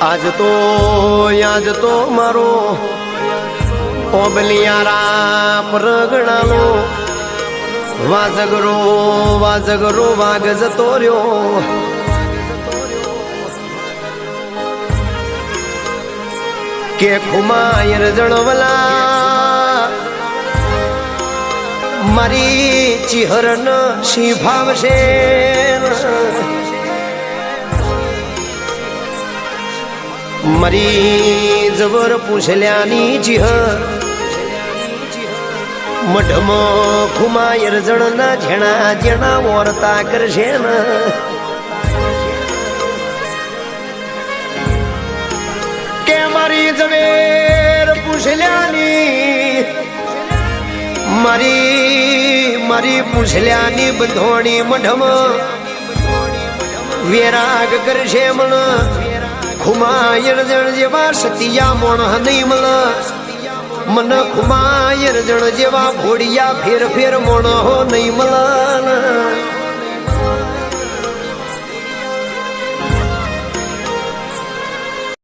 આજ તો મારો ઓબલિયારા પરગણાનો વાજગરો વાગ જતો રહ્યો. કે ખુમાયર જણવલા મારી ચિહરન શી ભાવશે. મારી જબર પૂછલ્યાની ચિહર મઢમાં ખુમાયર જણના ઝેણા જેણા વર્તા કરશે ને. કે મારી ઝવેર પૂછલ્યાની મારી પૂછલ્યાની બંધોણી મઢમાં વેરાગ કરશે મન. ખુમાયર જણ જેવા સતિયા મોણ નહીં મલ. મન ખુમાયર જણ જેવા ભોડિયા ફેર મોણ હો નહીં મલ.